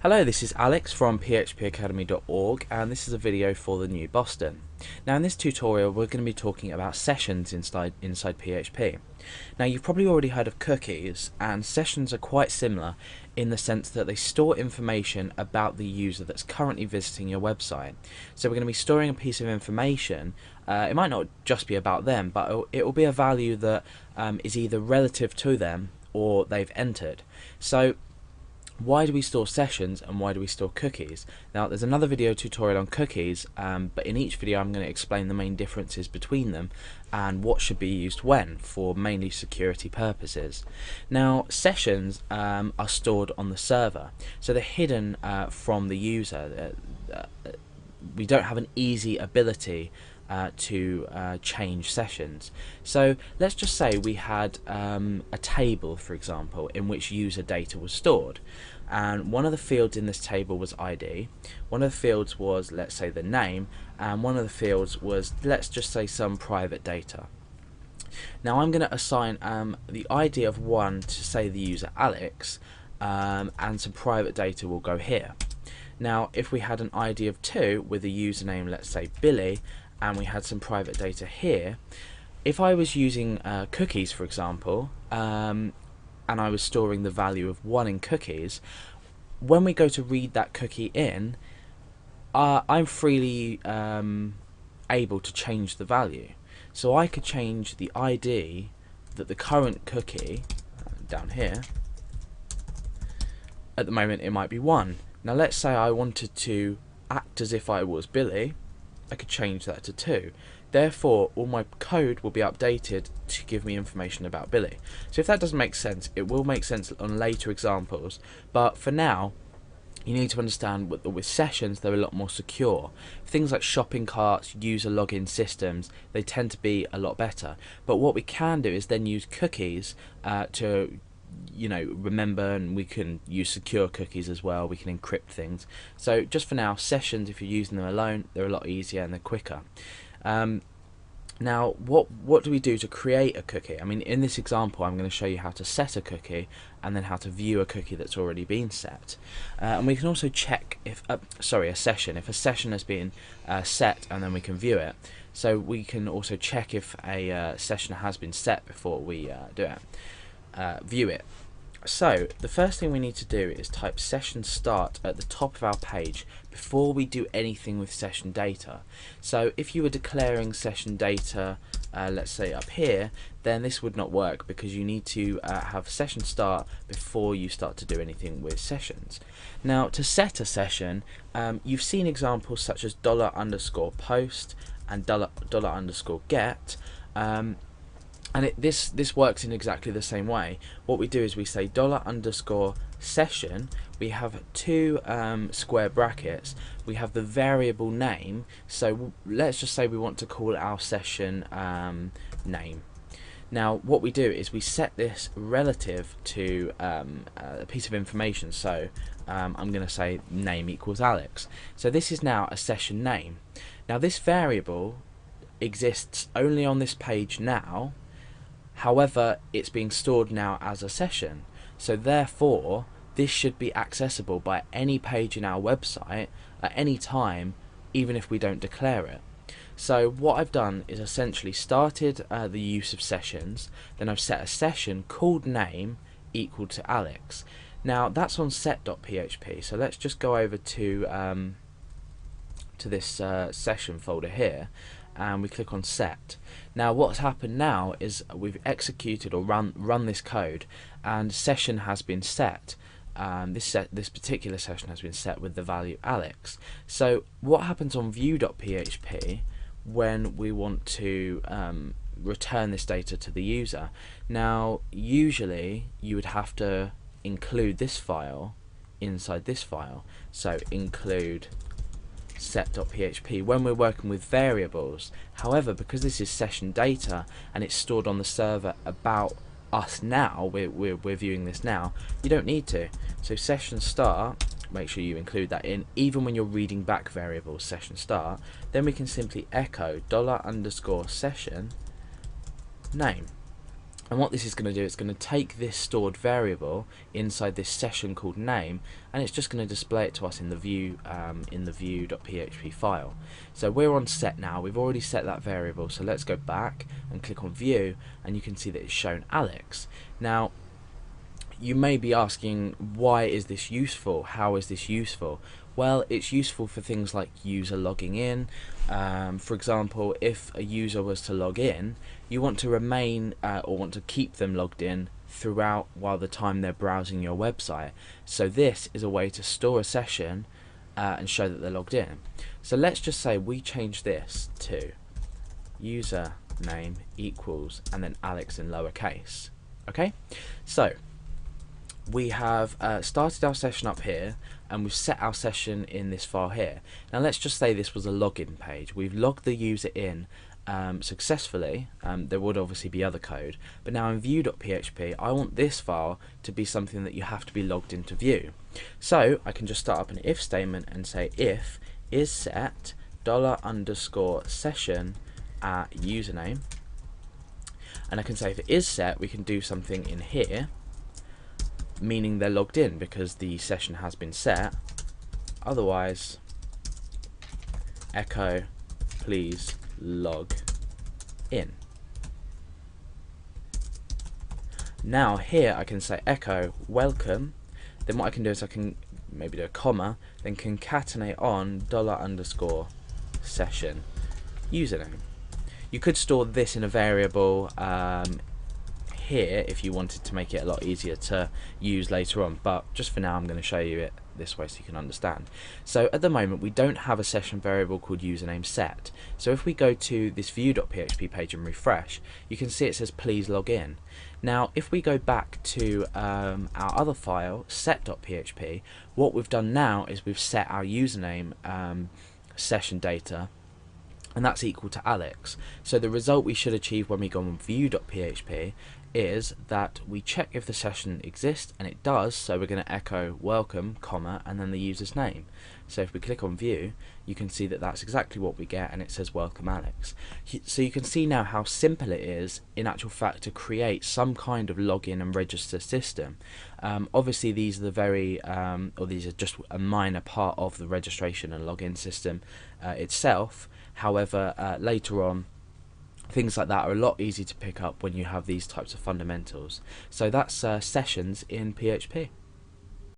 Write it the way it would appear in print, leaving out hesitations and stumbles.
Hello, this is Alex from phpacademy.org and this is a video for the new Boston. Now in this tutorial we're going to be talking about sessions inside PHP. Now you've probably already heard of cookies, and sessions are quite similar in the sense that they store information about the user that's currently visiting your website. So we're going to be storing a piece of information. It might not just be about them, but it will be a value that is either relative to them or they've entered. So why do we store sessions and why do we store cookies? Now there's another video tutorial on cookies, but in each video I'm going to explain the main differences between them and what should be used when for mainly security purposes. Now sessions are stored on the server, so they're hidden from the user. We don't have an easy ability to change sessions. So let's just say we had a table, for example, in which user data was stored, and one of the fields in this table was ID, one of the fields was, let's say, the name, and one of the fields was, let's just say, some private data. Now I'm going to assign the ID of 1 to, say, the user Alex, and some private data will go here. Now if we had an ID of 2 with a username, let's say Billy, and we had some private data here, if I was using cookies, for example, and I was storing the value of 1 in cookies, when we go to read that cookie in, I'm freely able to change the value. So I could change the ID that the current cookie, down here, at the moment it might be 1. Now let's say I wanted to act as if I was Billy, I could change that to 2. Therefore all my code will be updated to give me information about Billy. So if that doesn't make sense, it will make sense on later examples, but for now you need to understand that with sessions they're a lot more secure. Things like shopping carts, user login systems, they tend to be a lot better, but what we can do is then use cookies to remember, and we can use secure cookies as well. We can encrypt things. So just for now, sessions, if you're using them alone, they're a lot easier and they're quicker. Now what do we do to create a cookie? I mean, in this example I'm going to show you how to set a cookie and then how to view a cookie that's already been set, and we can also check if a session, if a session has been set, and then we can view it. So we can also check if a session has been set before we view it. So the first thing we need to do is type session start at the top of our page before we do anything with session data. So if you were declaring session data, let's say up here, then this would not work because you need to have session start before you start to do anything with sessions. Now to set a session, you've seen examples such as $_post and $_get. And this works in exactly the same way. What we do is we say $_session. We have 2 square brackets. We have the variable name. So let's just say we want to call our session name. Now what we do is we set this relative to a piece of information. So I'm going to say name equals Alex. So this is now a session name. Now this variable exists only on this page now. However, it's being stored now as a session, so therefore this should be accessible by any page in our website at any time, even if we don't declare it. So what I've done is essentially started the use of sessions, then I've set a session called name equal to Alex. Now that's on set.php, so let's just go over to this session folder here, and we click on set. Now what's happened now is we've executed or run this code, and session has been set. This particular session has been set with the value Alex. So what happens on view.php when we want to return this data to the user? Now usually you would have to include this file inside this file, so include set.php when we're working with variables. However, because this is session data and it's stored on the server about us now, we're viewing this now, you don't need to. So session start, make sure you include that in even when you're reading back variables, session start. Then we can simply echo $_session name. And what this is going to do, it's going to take this stored variable inside this session called name, and it's just going to display it to us in the view.php file. So we're on set now. We've already set that variable. So let's go back and click on view, and you can see that it's shown Alex. Now, you may be asking, why is this useful? How is this useful? Well, it's useful for things like user logging in. For example, if a user was to log in, you want to remain or want to keep them logged in throughout while the time they're browsing your website. So this is a way to store a session and show that they're logged in. So let's just say we change this to username equals and then Alex in lowercase. Okay, so we have started our session up here, and we've set our session in this file here. Now let's just say this was a login page. We've logged the user in successfully. There would obviously be other code, but now in view.php I want this file to be something that you have to be logged into view. So I can just start up an if statement and say if is set $_session at username, and I can say if it is set, we can do something in here meaning they're logged in because the session has been set. Otherwise, echo please log in. Now here I can say echo welcome. Then what I can do is I can maybe do a comma, then concatenate on $_session username. You could store this in a variable here if you wanted to make it a lot easier to use later on, but just for now I'm going to show you it this way so you can understand. So at the moment we don't have a session variable called username set. So if we go to this view.php page and refresh, you can see it says please log in. Now if we go back to our other file set.php, what we've done now is we've set our username session data, and that's equal to Alex. So the result we should achieve when we go on view.php is that we check if the session exists, and it does, so we're going to echo welcome, comma, and then the user's name. So if we click on view, you can see that that's exactly what we get, and it says welcome Alex. So you can see now how simple it is in actual fact to create some kind of login and register system. Obviously these are the very or these are just a minor part of the registration and login system itself. However, later on things like that are a lot easier to pick up when you have these types of fundamentals. So that's sessions in PHP.